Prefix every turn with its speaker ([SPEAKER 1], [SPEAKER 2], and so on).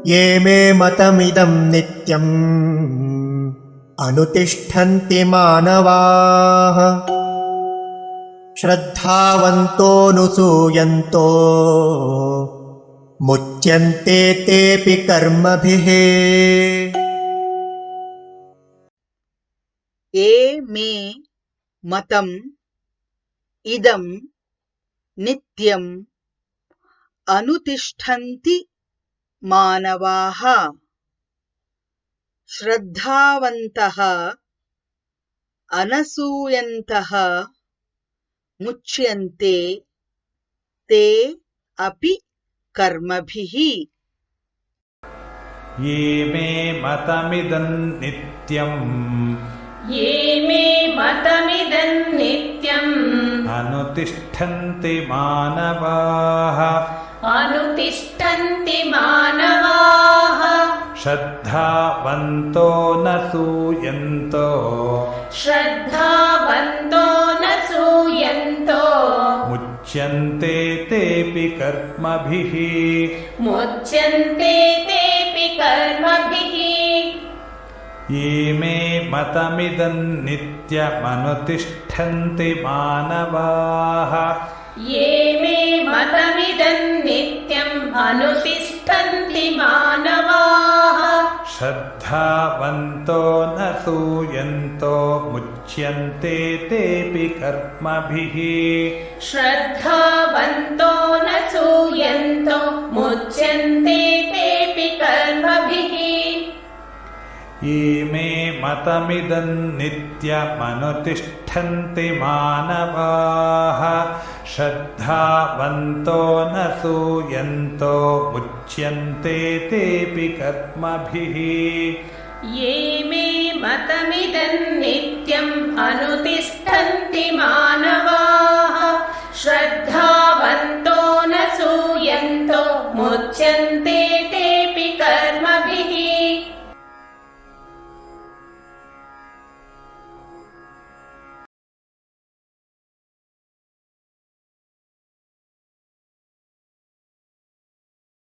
[SPEAKER 1] ये मे मतमिदं नित्यम् अनुतिष्ठन्ति मानवाः श्रद्धावन्तोऽनुसूयन्तो मुच्यन्ते तेऽपि कर्मभिः।
[SPEAKER 2] ये मे मतम् इदं नित्यम् अनुतिष्ठन्ति मानवाः श्रद्धावन्तः अनसूयन्तः मुच्यन्ते ते अपि कर्मभिः।
[SPEAKER 3] ये मे मतमिदं नित्यम् अनुतिष्ठन्ति मानवाः श्रद्धावन्तो न सूयन्तो मुच्यन्ते तेऽपि कर्मभिः। ये मे मतमिदं नित्यमनुतिष्ठन्ति मानवाः श्रद्धावन्तो न सूयन्तो मुच्यन्ते तेऽपि कर्मभिः। ये मे मतमिदं नित्यमनुतिष्ठन्ति मानवाः श्रद्धावन्तो न सूयन्तो मुच्यन्ते तेऽपि कर्मभिः।
[SPEAKER 4] ये मे मतमिदं नित्यम् अनुतिष्ठन्ति मानवाः श्रद्धावन्तो न सूयन्तो मुच्यन्ते